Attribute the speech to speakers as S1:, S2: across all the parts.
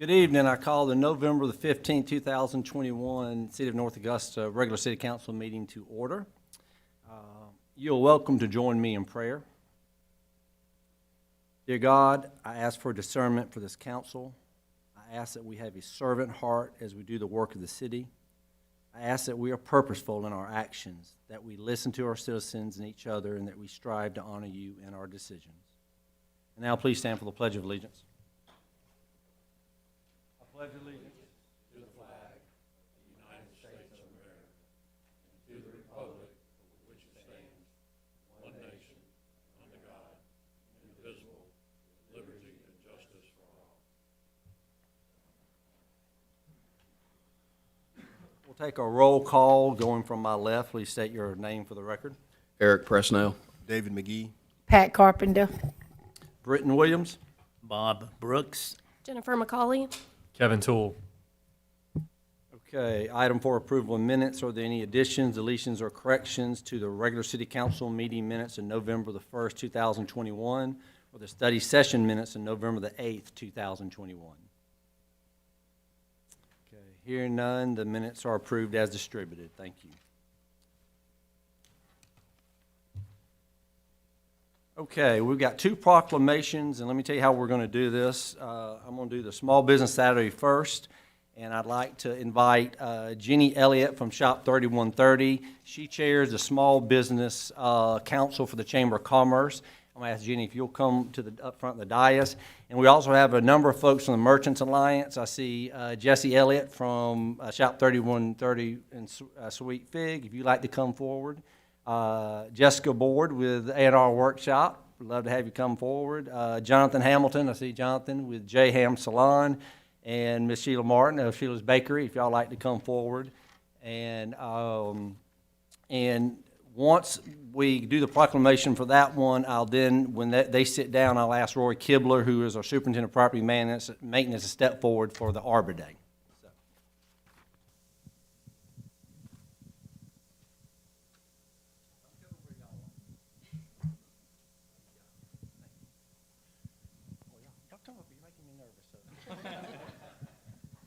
S1: Good evening. I call the November the 15th, 2021 City of North Augusta regular City Council meeting to order. You're welcome to join me in prayer. Dear God, I ask for discernment for this council. I ask that we have a servant heart as we do the work of the city. I ask that we are purposeful in our actions, that we listen to our citizens and each other, and that we strive to honor you in our decisions. And now please stand for the Pledge of Allegiance. I pledge allegiance
S2: to the flag of the United States of America, and to the republic for which it stands, one nation, under God, indivisible, with liberty and justice for all.
S1: We'll take a roll call going from my left. Please state your name for the record.
S3: Eric Presnell.
S4: David McGee.
S5: Pat Carpenter.
S1: Britton Williams.
S6: Bob Brooks.
S7: Jennifer McCauley.
S8: Kevin Toole.
S1: Okay, item for approval of minutes. Are there any additions, deletions, or corrections to the regular city council meeting minutes of November the 1st, 2021, or the study session minutes of November the 8th, 2021? Okay, hearing none, the minutes are approved as distributed. Thank you. Okay, we've got two proclamations, and let me tell you how we're going to do this. I'm going to do the Small Business Saturday first, and I'd like to invite Jenny Elliott from Shop 3130. She chairs the Small Business Council for the Chamber of Commerce. I'm going to ask Jenny if you'll come to the up front of the dais. And we also have a number of folks from the Merchants Alliance. I see Jesse Elliott from Shop 3130 in Sweet Fig, if you'd like to come forward. Jessica Board with A&R Workshop. We'd love to have you come forward. Jonathan Hamilton, I see Jonathan with J Ham Salon, and Miss Sheila Martin of Sheila's Bakery, if y'all like to come forward. And once we do the proclamation for that one, I'll then, when they sit down, I'll ask Roy Kibler, who is our Superintendent of Property Maintenance, to step forward for the Arbor Day.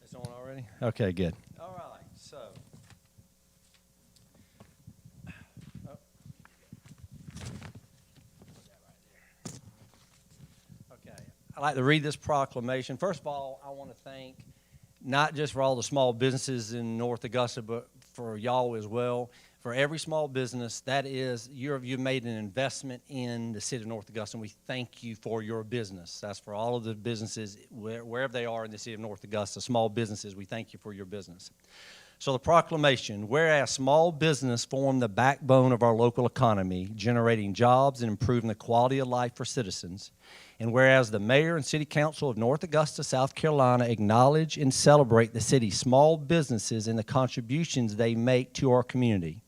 S1: It's on already? Okay, good. All right, so. Okay, I'd like to read this proclamation. First of all, I want to thank not just for all the small businesses in North Augusta, but for y'all as well. For every small business, that is, you've made an investment in the city of North Augusta, and we thank you for your business. That's for all of the businesses, wherever they are in the city of North Augusta, small businesses, we thank you for your business. So the proclamation, whereas small business form the backbone of our local economy, generating jobs and improving the quality of life for citizens, and whereas the Mayor and City Council of North Augusta, South Carolina acknowledge and celebrate the city's small businesses and the contributions they make to our community,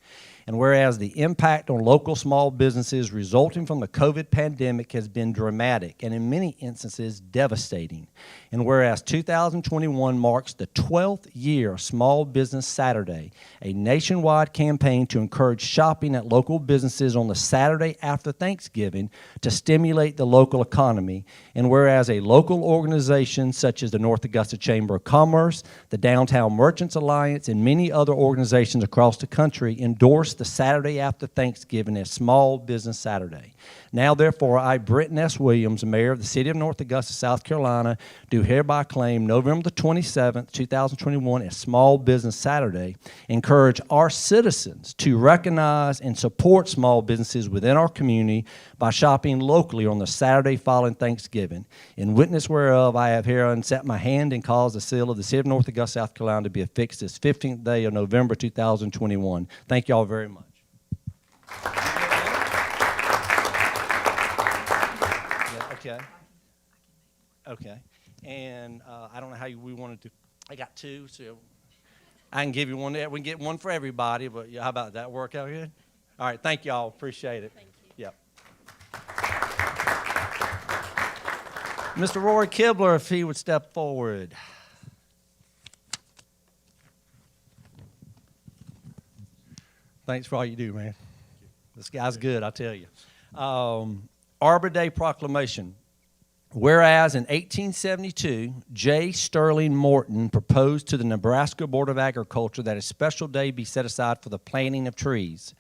S1: and whereas the impact on local small businesses resulting from the COVID pandemic has been dramatic and in many instances devastating, and whereas 2021 marks the 12th year of Small Business Saturday, a nationwide campaign to encourage shopping at local businesses on the Saturday after Thanksgiving to stimulate the local economy, and whereas a local organization such as the North Augusta Chamber of Commerce, the Downtown Merchants Alliance, and many other organizations across the country endorse the Saturday after Thanksgiving as Small Business Saturday. Now, therefore, I, Britton S. Williams, Mayor of the City of North Augusta, South Carolina, do hereby claim November the 27th, 2021 as Small Business Saturday, encourage our citizens to recognize and support small businesses within our community by shopping locally on the Saturday following Thanksgiving. In witness whereof, I have herein set my hand and caused the seal of the City of North Augusta, South Carolina to be affixed this 15th day of November 2021. Thank you all very much. Okay. Okay. And I don't know how we wanted to. I got two, so I can give you one there. We can get one for everybody, but how about that? Work out good? All right. Thank y'all. Appreciate it.
S7: Thank you.
S1: Yep. Mr. Roy Kibler, if he would step forward. Thanks for all you do, man. This guy's good, I tell you. Arbor Day proclamation. Whereas in 1872, J. Sterling Morton proposed to the Nebraska Board of Agriculture that a special day be set aside for the planting of trees.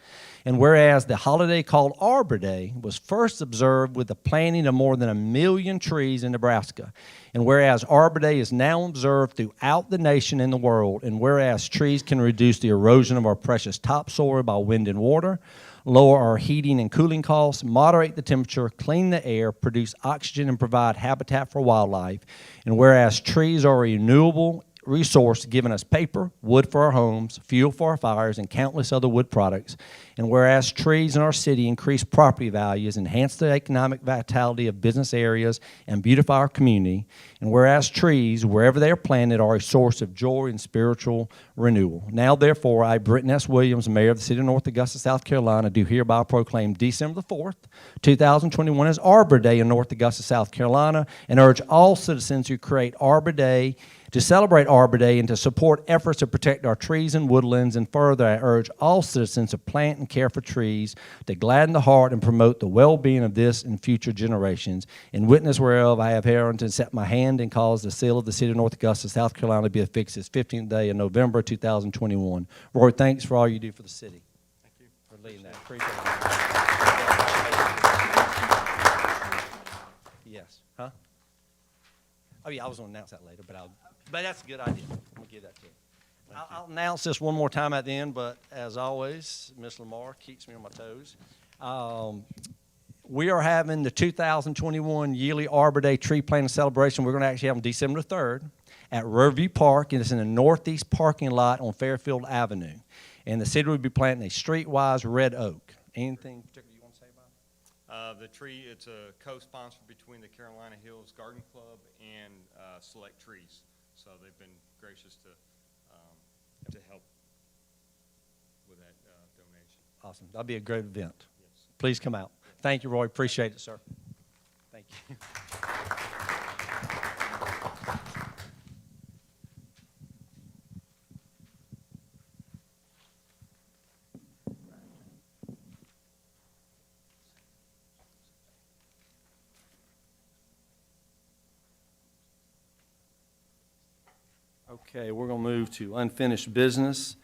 S1: And whereas the holiday called Arbor Day was first observed with the planting of more than 1 million trees in Nebraska. And whereas Arbor Day is now observed throughout the nation and the world. And whereas trees can reduce the erosion of our precious topsoil by wind and water, lower our heating and cooling costs, moderate the temperature, clean the air, produce oxygen, and provide habitat for wildlife. And whereas trees are a renewable resource giving us paper, wood for our homes, fuel for our fires, and countless other wood products. And whereas trees in our city increase property values, enhance the economic vitality of business areas, and beautify our community. And whereas trees, wherever they are planted, are a source of joy and spiritual renewal. Now, therefore, I, Britton S. Williams, Mayor of the City of North Augusta, South Carolina, do hereby proclaim December the 4th, 2021 as Arbor Day in North Augusta, South Carolina, and urge all citizens who create Arbor Day to celebrate Arbor Day and to support efforts to protect our trees and woodlands. And further, I urge all citizens to plant and care for trees to gladden the heart and promote the well-being of this and future generations. In witness whereof, I have hereunto set my hand and cause the seal of the City of North Augusta, South Carolina, to be affixed this 15th day of November 2021. Roy, thanks for all you do for the city.
S2: Thank you.
S1: For leading that. Appreciate it. Yes. Huh? Oh, yeah, I was going to announce that later, but that's a good idea. I'm going to give that to you. I'll announce this one more time at the end, but as always, Ms. Lamar keeps me on my toes. We are having the 2021 yearly Arbor Day tree planting celebration. We're going to actually have on December 3rd at Riverview Park, and it's in the northeast parking lot on Fairfield Avenue. And the city will be planting a streetwise red oak. Anything particular you want to say about it?
S3: The tree, it's a co-sponsor between the Carolina Hills Garden Club and Select Trees. So they've been gracious to help with that donation.
S1: Awesome. That'll be a great event.
S3: Yes.
S1: Please come out. Thank you, Roy. Appreciate it, sir. Thank you. Okay, we're going to move to unfinished business.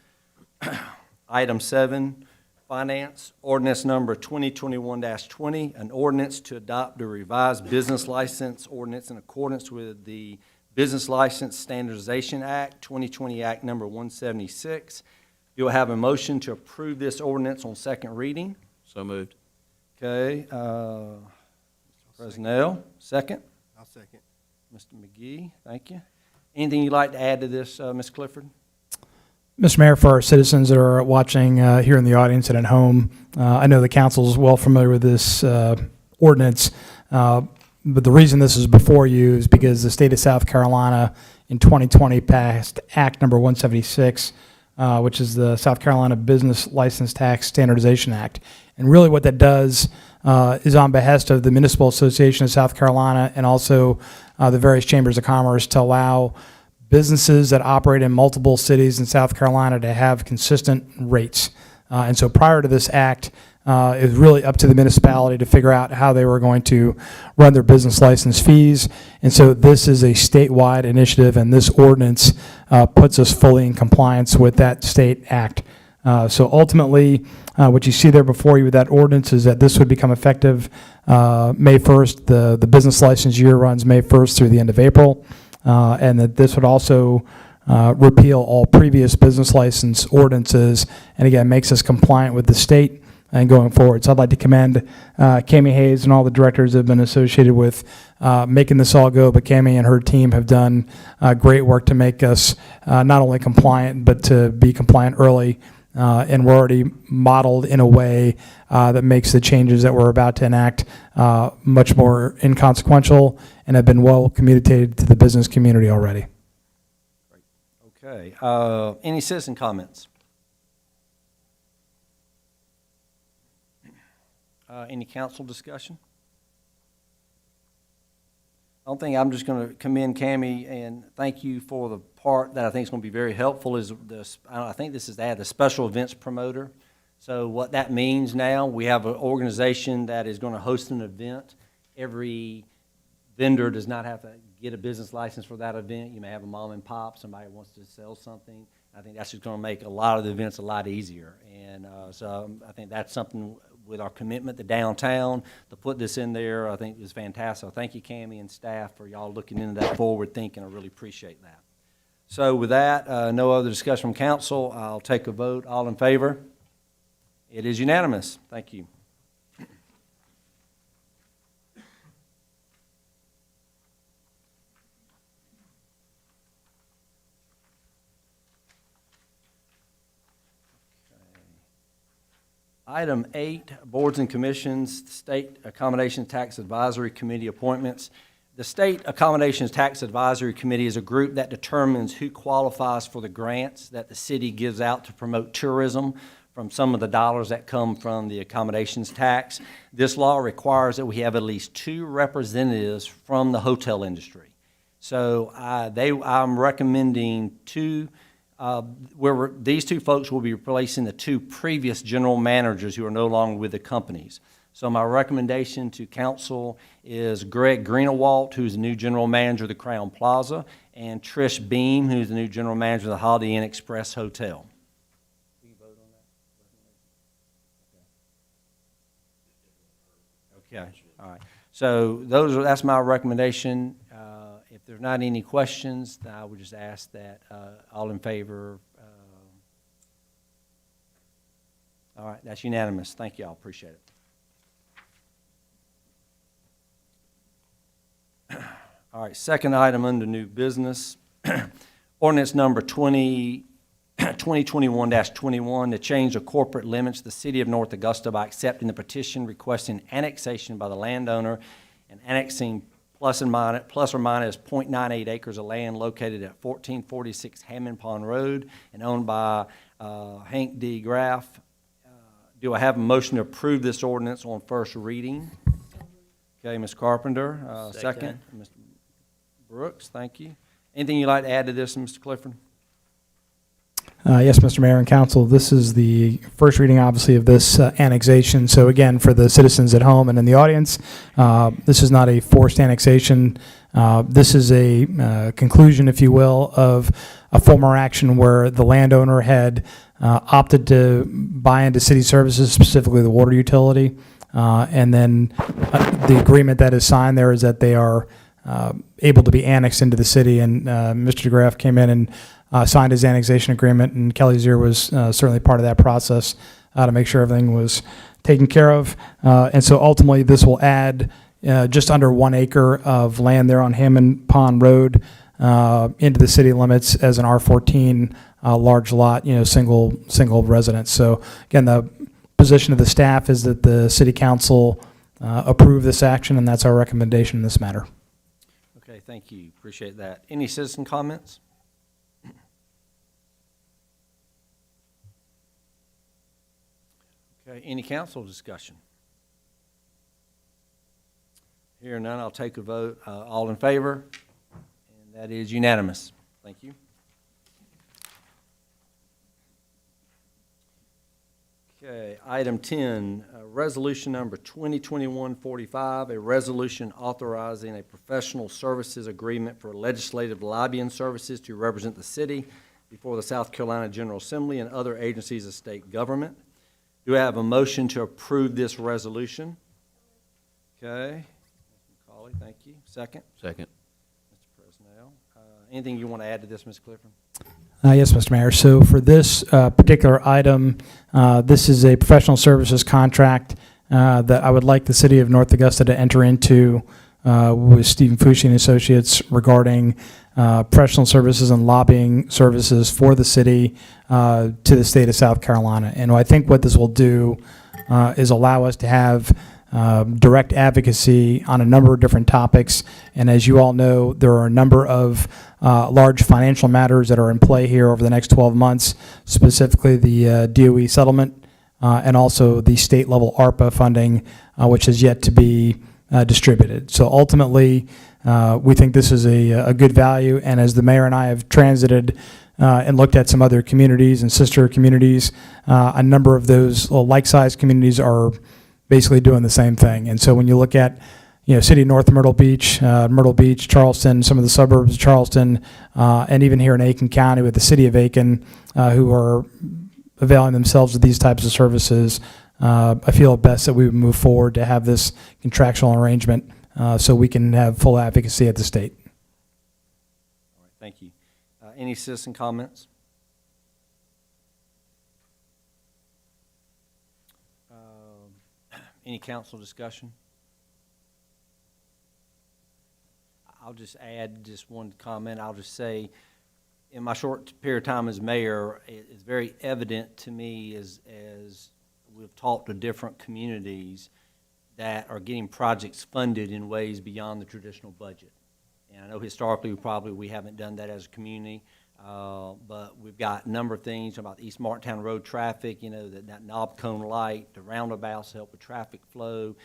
S1: Item 7, Finance, Ordinance Number 2021-20, an ordinance to adopt a revised business license ordinance in accordance with the Business License Standardization Act, 2020 Act Number 176. You'll have a motion to approve this ordinance on second reading.
S6: So moved.
S1: Okay, Presnell, second.
S4: I'll second.
S1: Mr. McGee, thank you. Anything you'd like to add to this, Ms. Clifford?
S5: Mr. Mayor, for our citizens that are watching here in the audience and at home, I know the council is well familiar with this ordinance, but the reason this is before you is because the state of South Carolina in 2020 passed Act Number 176, which is the South Carolina Business License Tax Standardization Act. And really what that does is on behest of the Municipal Association of South Carolina and also the various chambers of commerce to allow businesses that operate in multiple cities in South Carolina to have consistent rates. And so prior to this act, it was really up to the municipality to figure out how they were going to run their business license fees. And so this is a statewide initiative, and this ordinance puts us fully in compliance with that state act. So ultimately, what you see there before you with that ordinance is that this would become effective May 1st. The business license year runs May 1st through the end of April. And that this would also repeal all previous business license ordinances, and again, makes us compliant with the state and going forward. So I'd like to commend Cami Hayes and all the directors that have been associated with making this all go, but Cami and her team have done great work to make us not only compliant, but to be compliant early. And we're already modeled in a way that makes the changes that we're about to enact much more inconsequential and have been well communicated to the business community already.
S1: Okay. Any citizen comments? Any council discussion? I don't think I'm just going to commend Cami and thank you for the part that I think is going to be very helpful is this. I think this is to add the special events promoter. So what that means now, we have an organization that is going to host an event every vendor does not have to get a business license for that event. You may have a mom and pop, somebody wants to sell something. I think that's just going to make a lot of the events a lot easier. And so I think that's something with our commitment to downtown, to put this in there, I think is fantastic. So thank you, Cammie and staff, for y'all looking into that forward thinking. I really appreciate that. So with that, no other discussion from council. I'll take a vote. All in favor? It is unanimous. Thank you. Item 8, boards and commissions, State Accommodations Tax Advisory Committee appointments. The State Accommodations Tax Advisory Committee is a group that determines who qualifies for the grants that the city gives out to promote tourism from some of the dollars that come from the accommodations tax. This law requires that we have at least 2 representatives from the hotel industry. So I'm recommending 2. These 2 folks will be replacing the 2 previous general managers who are no longer with the companies. So my recommendation to council is Greg Greenawalt, who's the new general manager of the Crown Plaza, and Trish Beam, who's the new general manager of the Holiday Inn Express Hotel. Do you vote on that? Okay, all right. So that's my recommendation. If there's not any questions, then I would just ask that all in favor. All right, that's unanimous. Thank you all. Appreciate it. All right, second item under new business. Ordinance number 2021-21 to change the corporate limits of the city of North Augusta by accepting the petition requesting annexation by the landowner and annexing plus or minus 0.98 acres of land located at 1446 Hammond Pond Road and owned by Hank D. Graff. Do I have a motion to approve this ordinance on first reading? Okay, Ms. Carpenter, second. Mr. Brooks, thank you. Anything you'd like to add to this, Mr. Clifford?
S5: Yes, Mr. Mayor and Council, this is the first reading, obviously, of this annexation. So again, for the citizens at home and in the audience, this is not a forced annexation. This is a conclusion, if you will, of a former action where the landowner had opted to buy into city services, specifically the water utility. And then the agreement that is signed there is that they are able to be annexed into the city. And Mr. DeGraff came in and signed his annexation agreement, and Kelly Zier was certainly part of that process to make sure everything was taken care of. And so ultimately, this will add just under 1 acre of land there on Hammond Pond Road into the city limits as an R14 large lot, single residence. So again, the position of the staff is that the city council approve this action, and that's our recommendation in this matter.
S1: Okay, thank you. Appreciate that. Any citizen comments? Okay, any council discussion? Hearing none, I'll take a vote. All in favor? And that is unanimous. Thank you. Okay, item 10, resolution number 2021-45, a resolution authorizing a professional services agreement for legislative lobbying services to represent the city before the South Carolina General Assembly and other agencies of state government. Do I have a motion to approve this resolution? Okay. Mr. McCauley, thank you. Second?
S6: Second.
S1: Mr. Presnell. Anything you want to add to this, Ms. Clifford?
S5: Yes, Mr. Mayor. So for this particular item, this is a professional services contract that I would like the city of North Augusta to enter into with Stephen Fushi and Associates regarding professional services and lobbying services for the city to the state of South Carolina. And I think what this will do is allow us to have direct advocacy on a number of different topics. And as you all know, there are a number of large financial matters that are in play here over the next 12 months, specifically the DOE settlement and also the state level ARPA funding, which is yet to be distributed. So ultimately, we think this is a good value. And as the mayor and I have transited and looked at some other communities and sister communities, a number of those like-sized communities are basically doing the same thing. And so when you look at city of North Myrtle Beach, Charleston, some of the suburbs of Charleston, and even here in Aiken County with the city of Aiken, who are availing themselves of these types of services. I feel it best that we would move forward to have this contractual arrangement so we can have full advocacy at the state.
S1: All right, thank you. Any citizen comments? Any council discussion? I'll just add just one comment. I'll just say, in my short period of time as mayor, it's very evident to me as we've talked to different communities that are getting projects funded in ways beyond the traditional budget. And I know historically we haven't done that as a community, but we've got a number of things about the East Martintown Road traffic, that knob cone light, the roundabouts help with traffic flow,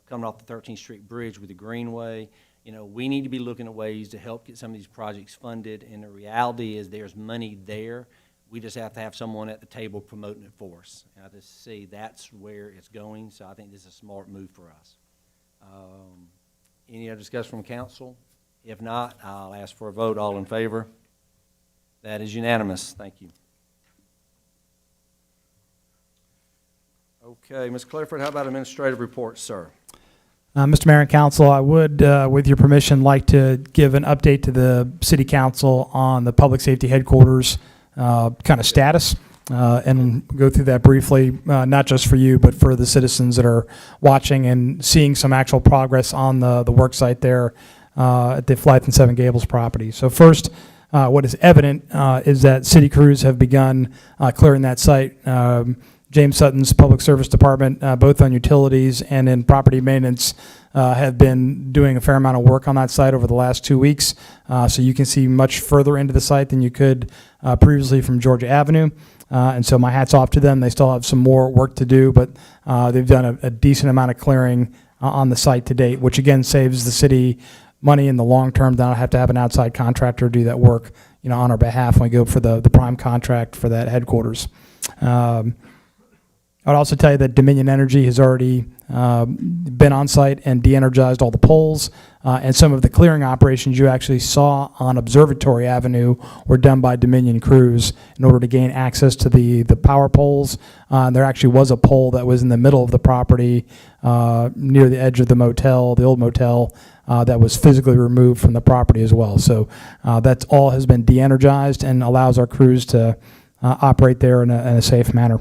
S1: coming off the 13th Street Bridge with the Greenway. We need to be looking at ways to help get some of these projects funded, and the reality is there's money there. We just have to have someone at the table promoting it for us. And I just see that's where it's going, so I think this is a smart move for us. Any other discussion from council? If not, I'll ask for a vote. All in favor? That is unanimous. Thank you. Okay, Ms. Clifford, how about administrative reports, sir?
S5: Mr. Mayor and Council, I would, with your permission, like to give an update to the City Council on the Public Safety Headquarters kind of status and go through that briefly, not just for you, but for the citizens that are watching and seeing some actual progress on the work site there at the Flythe and Seven Gables property. So first, what is evident is that city crews have begun clearing that site. James Sutton's Public Service Department, both on utilities and in property maintenance, have been doing a fair amount of work on that site over the last 2 weeks. So you can see much further into the site than you could previously from Georgia Avenue. And so my hat's off to them. They still have some more work to do, but they've done a decent amount of clearing on the site to date, which again saves the city money in the long term. Then I have to have an outside contractor do that work, on our behalf when we go for the prime contract for that headquarters. I'd also tell you that Dominion Energy has already been on site and de-energized all the poles, and some of the clearing operations you actually saw on Observatory Avenue were done by Dominion crews in order to gain access to the power poles. There actually was a pole that was in the middle of the property near the edge of the motel, the old motel, that was physically removed from the property as well. So that's all has been de-energized and allows our crews to operate there in a safe manner.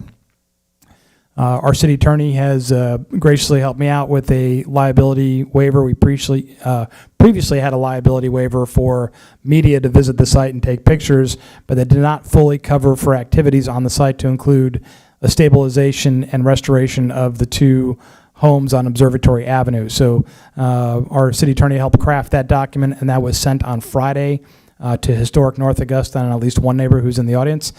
S5: Our city attorney has graciously helped me out with a liability waiver. We previously had a liability waiver for media to visit the site and take pictures, but that did not fully cover for activities on the site to include a stabilization and restoration of the two homes on Observatory Avenue. So our city attorney helped craft that document, and that was sent on Friday to Historic North Augusta and at least one neighbor who's in the audience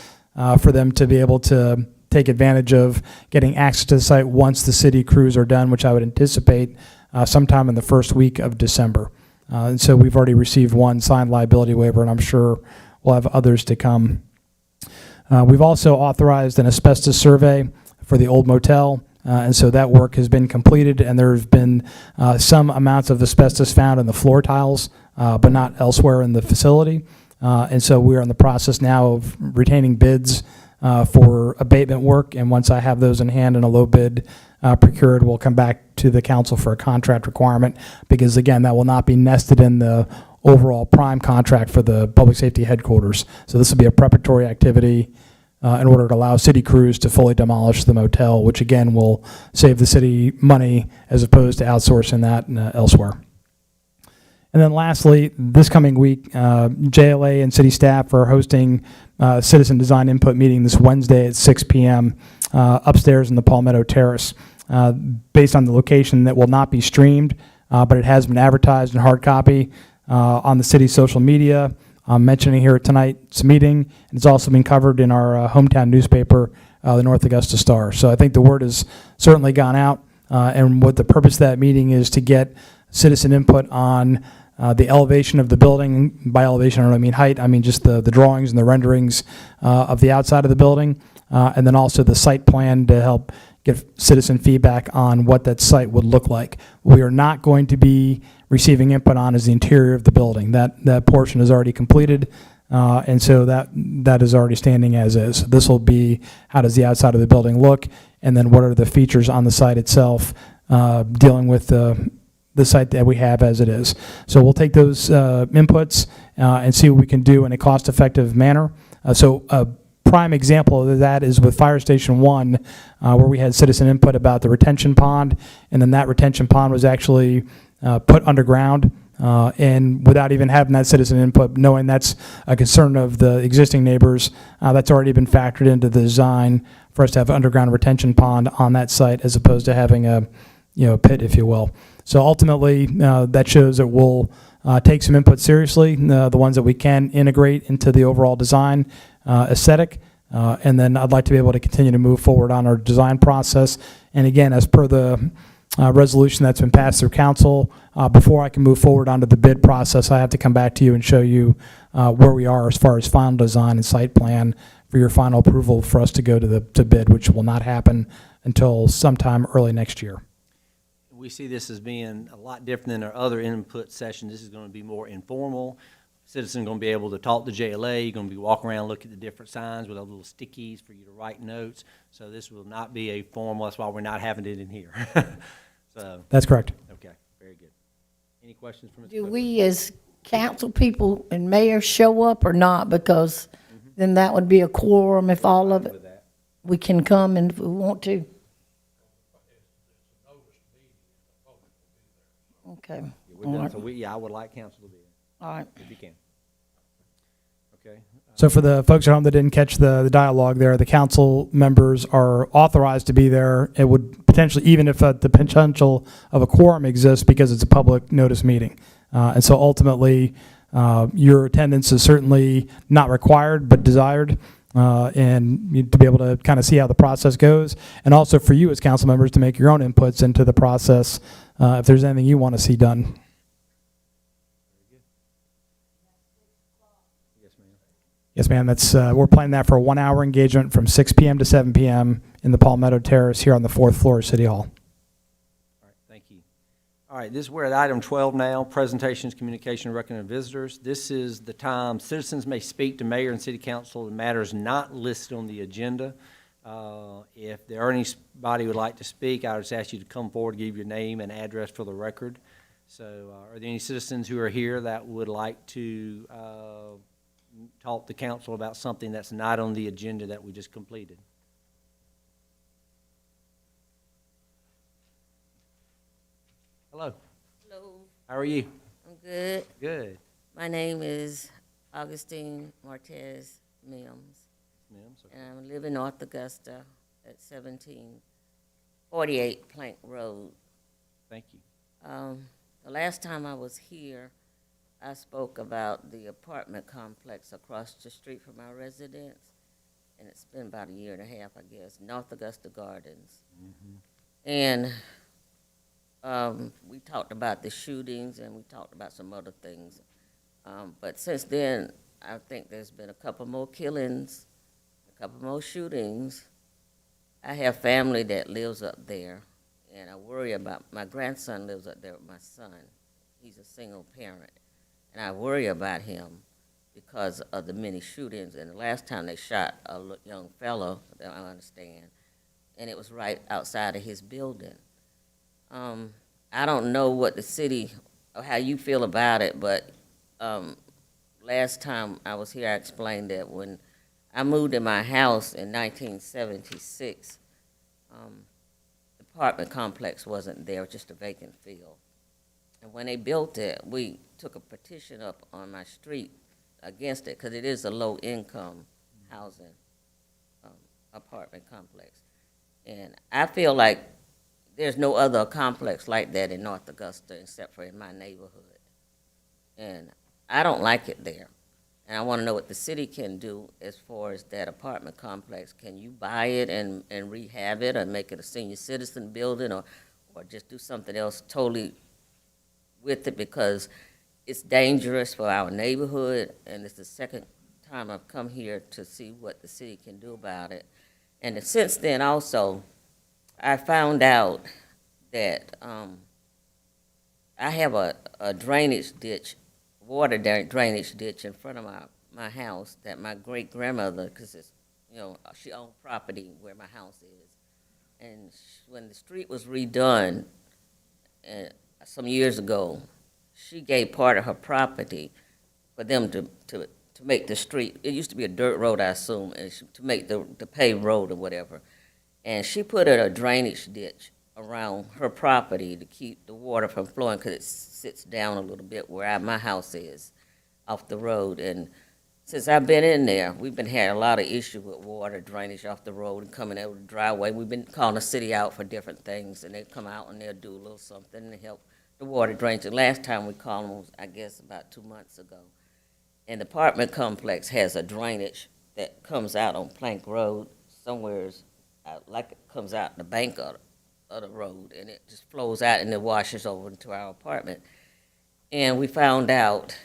S5: for them to be able to take advantage of getting access to the site once the city crews are done, which I would anticipate sometime in the first week of December. And so we've already received one signed liability waiver, and I'm sure we'll have others to come. We've also authorized an asbestos survey for the old motel, and so that work has been completed, and there's been some amounts of asbestos found in the floor tiles, but not elsewhere in the facility. And so we're in the process now of retaining bids for abatement work, and once I have those in hand and a low bid procured, we'll come back to the council for a contract requirement, because again, that will not be nested in the overall prime contract for the public safety headquarters. So this will be a preparatory activity in order to allow city crews to fully demolish the motel, which again will save the city money as opposed to outsourcing that elsewhere. And then lastly, this coming week, JLA and city staff are hosting a citizen design input meeting this Wednesday at 6 p.m. Upstairs in the Palmetto Terrace. Based on the location, that will not be streamed, but it has been advertised in hard copy on the city's social media. I'm mentioning here at tonight's meeting, and it's also been covered in our hometown newspaper, the North Augusta Star. So I think the word has certainly gone out, and what the purpose of that meeting is to get citizen input on the elevation of the building. By elevation, I don't mean height. I mean just the drawings and the renderings of the outside of the building, and then also the site plan to help get citizen feedback on what that site would look like. We are not going to be receiving input on is the interior of the building. That portion is already completed, and so that is already standing as is. This will be how does the outside of the building look, and then what are the features on the site itself, dealing with the site that we have as it is. So we'll take those inputs and see what we can do in a cost-effective manner. So a prime example of that is with Fire Station 1, where we had citizen input about the retention pond, and then that retention pond was actually put underground, and without even having that citizen input, knowing that's a concern of the existing neighbors, that's already been factored into the design for us to have an underground retention pond on that site as opposed to having a pit, if you will. So ultimately, that shows that we'll take some input seriously, the ones that we can integrate into the overall design aesthetic, and then I'd like to be able to continue to move forward on our design process. And again, as per the resolution that's been passed through council, before I can move forward onto the bid process, I have to come back to you and show you where we are as far as final design and site plan for your final approval for us to go to bid, which will not happen until sometime early next year.
S1: We see this as being a lot different than our other input sessions. This is going to be more informal. Citizens are going to be able to talk to JLA. You're going to be walking around, look at the different signs with those little stickies for you to write notes. So this will not be a formal. That's why we're not having it in here. So
S5: That's correct.
S1: okay, very good. Any questions from Mr.
S4: Do
S1: Cook?
S4: we as council people and mayors show up or not? Because then that would be a quorum if all of
S1: With
S4: it,
S1: that.
S4: we can come and if we want to. Okay,
S1: Yeah, we're
S4: all
S1: done.
S4: right,
S1: So I would like council to be there,
S4: all right.
S1: if you can. Okay.
S5: So for the folks at home that didn't catch the dialogue there, the council members are authorized to be there. It would potentially, even if the potential of a quorum exists because it's a public notice meeting. And so ultimately, your attendance is certainly not required but desired, and to be able to kind of see how the process goes. And also for you as council members to make your own inputs into the process if there's anything you want to see done.
S1: Yes, ma'am.
S5: Yes, ma'am. That's we're planning that for a 1-hour engagement from 6 p.m. to 7 p.m. in the Palmetto Terrace here on the 4th floor of City Hall.
S1: All right, thank you. All right, we're at item 12 now, presentations, communication, recommended visitors. This is the time citizens may speak to mayor and city council in matters not listed on the agenda. If there are anybody who would like to speak, I would just ask you to come forward, give your name and address for the record. So are there any citizens who are here that would like to talk to council about something that's not on the agenda that we just completed? Hello,
S7: Hello,
S1: how are you?
S7: I'm good.
S1: Good.
S7: My name is Augustine Martez Mims,
S1: Ma'am, so-
S7: and I live in North Augusta at 1748 Plank Road.
S1: Thank you.
S7: The last time I was here, I spoke about the apartment complex across the street from our residence, and it's been about a year and a half, I guess, North Augusta Gardens. And we talked about the shootings, and we talked about some other things. But since then, I think there's been a couple more killings, a couple more shootings. I have family that lives up there, and I worry about, my grandson lives up there with my son. He's a single parent, and I worry about him because of the many shootings. And the last time they shot a young fellow, that I understand, and it was right outside of his building. I don't know what the city, or how you feel about it, but last time I was here, I explained that when I moved in my house in 1976, the apartment complex wasn't there, it was just a vacant field. And when they built it, we took a petition up on my street against it, because it is a low-income housing apartment complex. And I feel like there's no other complex like that in North Augusta except for in my neighborhood. And I don't like it there. And I want to know what the city can do as far as that apartment complex. Can you buy it and rehab it or make it a senior citizen building or just do something else totally with it, because it's dangerous for our neighborhood, and it's the second time I've come here to see what the city can do about it. And since then also, I found out that, I have a drainage ditch, drainage ditch in front of my house that my great-grandmother, because it's, she owned property where my house is. And when the street was redone, some years ago, she gave part of her property for them to make the street. It used to be a dirt road, I assume, and to make the paved road or whatever. And she put in a drainage ditch around her property to keep the water from flowing, because it sits down a little bit where my house is, off the road. And since I've been in there, we've been having a lot of issue with water drainage off the road and coming out of the driveway. We've been calling the city out for different things, and they come out and they'll do a little something to help the water drainage. The last time we called them was, I guess, about 2 months ago. And the apartment complex has a drainage that comes out on Plank Road somewhere, like it comes out the bank of the road, and it just flows out and it washes over into our apartment. And we found out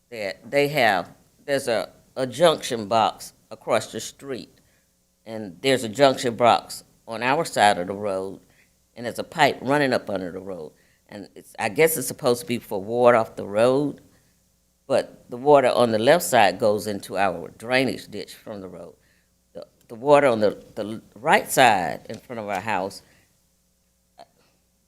S7: that there's a junction box across the street, and there's a junction box on our side of the road, and there's a pipe running up under the road. And I guess it's supposed to be for water off the road, but the water on the left side goes into our drainage ditch from the road. The water on the right side in front of our house,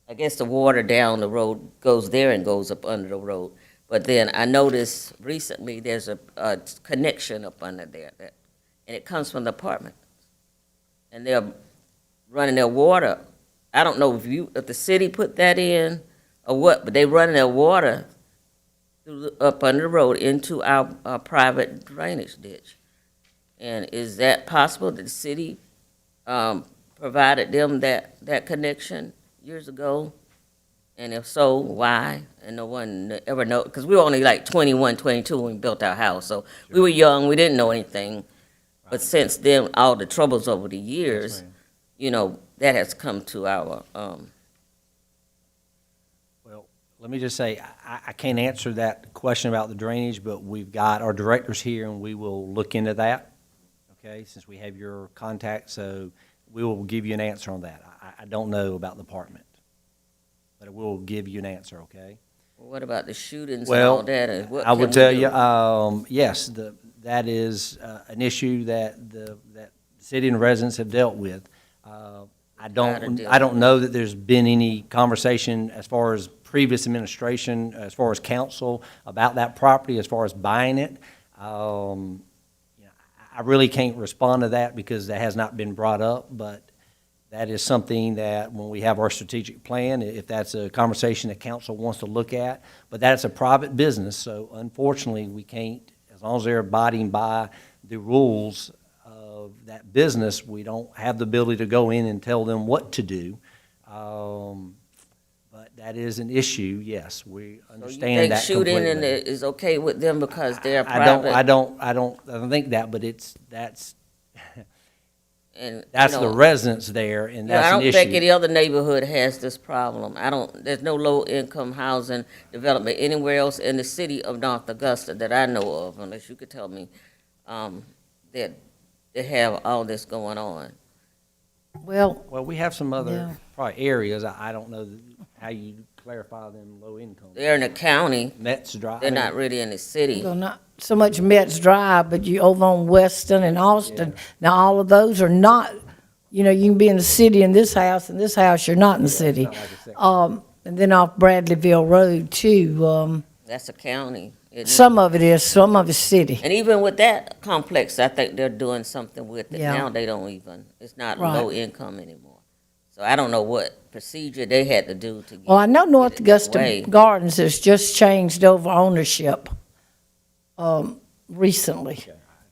S7: I guess the water down the road goes there and goes up under the road. But then I noticed recently there's a connection up under there, and it comes from the apartment. And they're running their water. I don't know if the city put that in or what, but they running their water up under the road into our private drainage ditch. And is that possible that the city provided them that connection years ago? And if so, why? And no one ever know, because we were only like 21, 22 when we built our house, so we were young, we didn't know anything. But since then, all the troubles over the years, that has come to our,
S1: Well, let me just say, I can't answer that question about the drainage, but we've got our directors here, and we will look into that, okay, since we have your contact, so we will give you an answer on that. I don't know about the apartment, but we'll give you an answer, okay?
S7: what about the shootings and
S1: Well,
S7: all that? And what
S1: I will
S7: can we
S1: tell
S7: do?
S1: you, yes, that is an issue that the city and residents have dealt with. I don't know that there's been any conversation as far as previous administration, as far as council, about that property, as far as buying it. I really can't respond to that because that has not been brought up, but that is something that when we have our strategic plan, if that's a conversation that council wants to look at, but that's a private business, so unfortunately, we can't, as long as they're abiding by the rules of that business, we don't have the ability to go in and tell them what to do. But that is an issue, yes, we understand that
S7: So you think shooting
S1: completely.
S7: is okay with them because they're
S1: I don't
S7: private?
S1: think that, but that's
S7: And,
S1: the residents there, and that's
S7: I
S1: an
S7: don't think
S1: issue.
S7: any other neighborhood has this problem. There's no low-income housing development anywhere else in the city of North Augusta that I know of, unless you could tell me, that they have all this going on.
S4: Well,
S1: Well, we have some other
S4: Yeah.
S1: probably areas, I don't know how you clarify them low income.
S7: They're in the county,
S1: Met's Drive.
S7: they're not really in the city.
S4: well, not so much Metz Drive, but you over on Weston and Austin. Now, all of those are not, you can be in the city in this house, you're not in the city.
S1: not like a section.
S4: And then off Bradleyville Road too.
S7: That's a county, isn't it?
S4: Some of it is, some of it's city.
S7: And even with that complex, I think they're doing something with it.
S4: Yeah.
S7: Now they don't even, it's not
S4: Right.
S7: low income anymore. So I don't know what procedure they had to do to get.
S4: Well, I know North
S7: get it that
S4: Augusta
S7: way.
S4: Gardens has just changed over ownership, recently.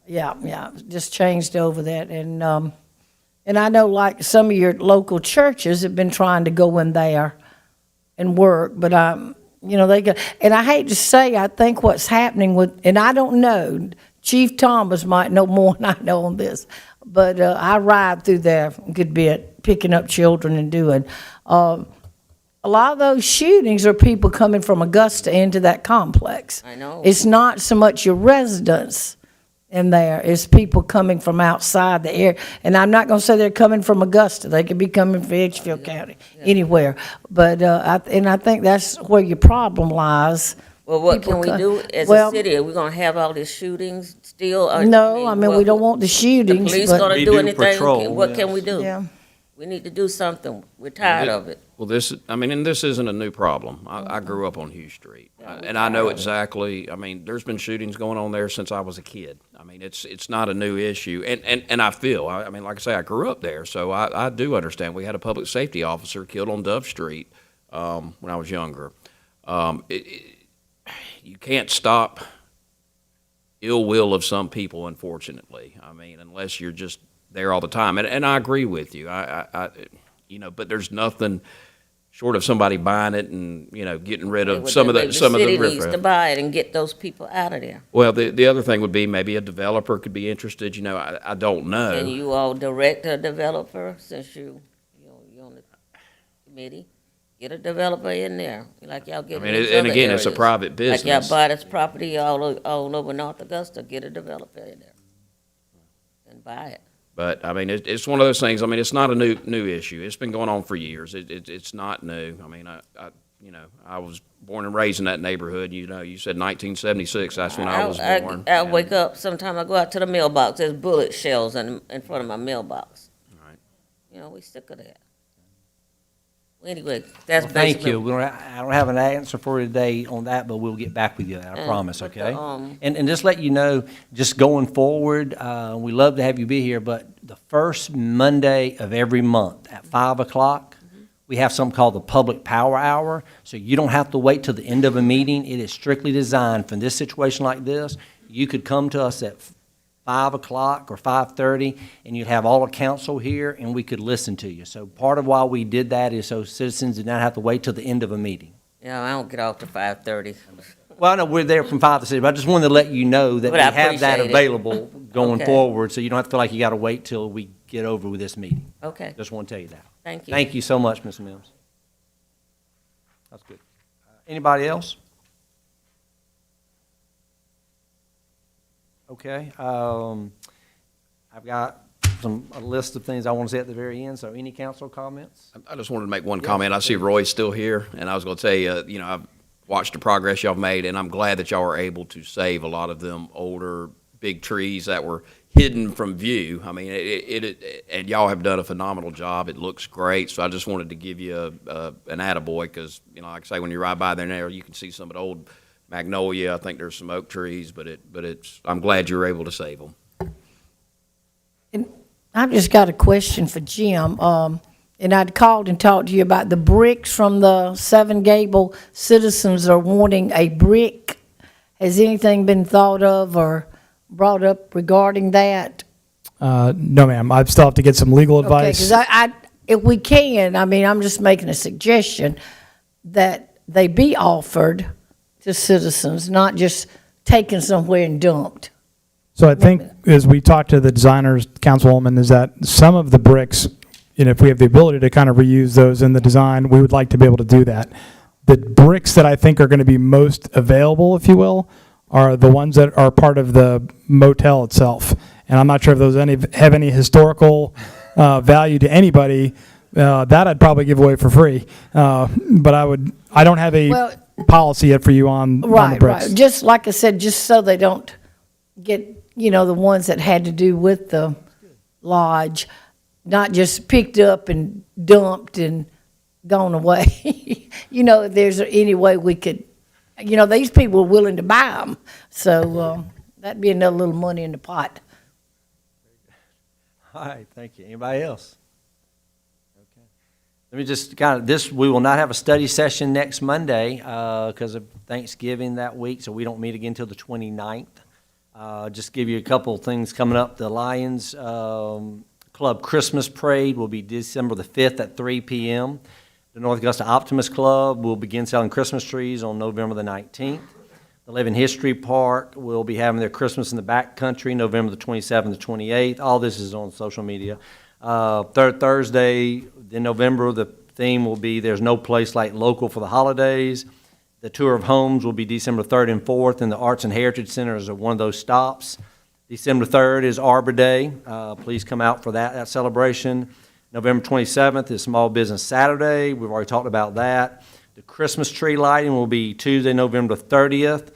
S4: Yeah, just changed over that, and I know like some of your local churches have been trying to go in there and work, but they go, and I hate to say, I think what's happening with, and I don't know, Chief Thomas might know more than I know on this, but I ride through there a good bit, picking up children and doing. A lot of those shootings are people coming from Augusta into that complex.
S7: I know.
S4: It's not so much your residents in there. It's people coming from outside the area. And I'm not gonna say they're coming from Augusta. They could be coming from Edgefield County, anywhere. But, I think that's where your problem lies.
S7: Well, what
S4: People
S7: can we do as a
S4: well-
S7: city? Are we gonna have all these shootings still?
S4: No, I mean, we don't want the
S7: The
S4: shootings,
S7: police
S4: but,
S7: gonna
S1: We
S7: do
S1: do
S7: anything?
S1: patrol,
S7: What can we
S1: yes.
S7: do?
S4: yeah.
S7: We need to do something. We're tired of it.
S2: Well, and this isn't a new problem. I grew up on Hughes Street, and I know exactly, I mean, there's been shootings going on there since I was a kid. I mean, it's not a new issue, and I mean, like I say, I grew up there, so I do understand. We had a public safety officer killed on Dove Street, when I was younger. You can't stop ill will of some people, unfortunately. I mean, unless you're just there all the time. And I agree with you. But there's nothing short of somebody buying it and, getting rid of some of the
S7: city needs to
S2: riffraff.
S7: buy it and get those people out of there.
S2: Well, the other thing would be maybe a developer could be interested, I don't know.
S7: And you all direct a developer, since you're on the committee, get a developer in there, like y'all get
S2: I
S7: in
S2: mean,
S7: these
S2: and
S7: other
S2: again, it's a
S7: areas.
S2: private
S7: Like
S2: business.
S7: y'all buy this property all over North Augusta, get a developer in there and buy it.
S2: But, I mean, it's one of those things, I mean, it's not a new issue. It's been going on for years. It's not new. I mean, I was born and raised in that neighborhood. You said 1976, that's when I was born.
S7: I wake up, sometime I go out to the mailbox, there's bullet shells in front of my mailbox.
S2: Right.
S7: We sick of that. Anyway, that's
S1: Well, thank
S7: basically.
S1: you. I don't have an answer for you today on that, but we'll get back with you, I promise,
S7: but the,
S1: okay?
S7: um,
S1: And just let you know, just going forward, we love to have you be here, but the first Monday of every month at 5 o'clock, we have something called the Public Power Hour, so you don't have to wait till the end of a meeting. It is strictly designed for this situation like this. You could come to us at 5 o'clock or 5:30, and you'd have all the council here, and we could listen to you. So part of why we did that is so citizens did not have to wait till the end of a meeting.
S7: I don't get off to 5:30.
S1: Well, I know we're there from 5 to 6, but I just wanted to let you know that
S7: But
S1: we
S7: I
S1: have that
S7: appreciate it.
S1: available going
S7: Okay.
S1: forward, so you don't have to feel like you got to wait till we get over with this meeting.
S7: Okay,
S1: Just want to tell you that.
S7: thank you.
S1: Thank you so much, Ms. Mims. That's good. Anybody else? Okay, I've got a list of things I want to say at the very end, so any council comments?
S2: I just wanted to make one comment. I see Roy's still here, and I was going to tell you, I've watched the progress y'all made, and I'm glad that y'all were able to save a lot of them older, big trees that were hidden from view. I mean, and y'all have done a phenomenal job. It looks great, so I just wanted to give you an attaboy, because, like I say, when you ride by there, you can see some of the old magnolia. I think there's some oak trees, but I'm glad you were able to save them.
S4: I've just got a question for Jim. And I'd called and talked to you about the bricks from the Seven Gable. Citizens are wanting a brick. Has anything been thought of or brought up regarding that?
S5: No, ma'am. I still have to get some legal
S4: Okay,
S5: advice.
S4: because if we can, I'm just making a suggestion that they be offered to citizens, not just taken somewhere and dumped.
S5: So I think as we talked to the designers, Councilwoman, is that some of the bricks, if we have the ability to kind of reuse those in the design, we would like to be able to do that. The bricks that I think are going to be most available, if you will, are the ones that are part of the motel itself. And I'm not sure if those have any historical value to anybody. That I'd probably give away for free. But I don't have a
S4: Well,
S5: policy yet for you on the
S4: Right,
S5: bricks.
S4: right. Just like I said, just so they don't get, the ones that had to do with the lodge, not just picked up and dumped and gone away. If there's any way we could, these people are willing to buy them. So that'd be another little money in the pot.
S1: All right, thank you. Anybody else? Okay. Let me just we will not have a study session next Monday because of Thanksgiving that week, so we don't meet again until the 29th. Just give you a couple of things coming up. The Lions Club Christmas Parade will be December the 5th at 3 p.m. The North Augusta Optimist Club will begin selling Christmas trees on November the 19th. The Living History Park will be having their Christmas in the Back Country, November the 27th to 28th. All this is on social media. Third Thursday in November, the theme will be There's No Place Like Local for the Holidays. The Tour of Homes will be December 3rd and 4th, and the Arts and Heritage Center is one of those stops. December 3rd is Arbor Day. Please come out for that celebration. November 27th is Small Business Saturday. We've already talked about that. The Christmas tree lighting will be Tuesday, November 30th.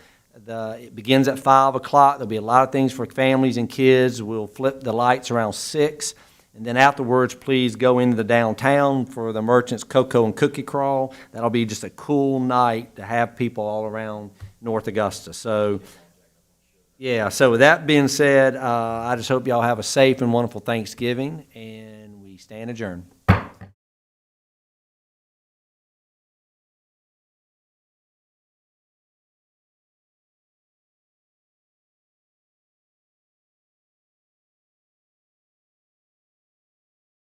S1: It begins at 5 o'clock. There'll be a lot of things for families and kids. We'll flip the lights around 6. And then afterwards, please go into the downtown for the Merchants Cocoa and Cookie Crawl. That'll be just a cool night to have people all around North Augusta. So, yeah, so with that being said, I just hope y'all have a safe and wonderful Thanksgiving, and we stand adjourned.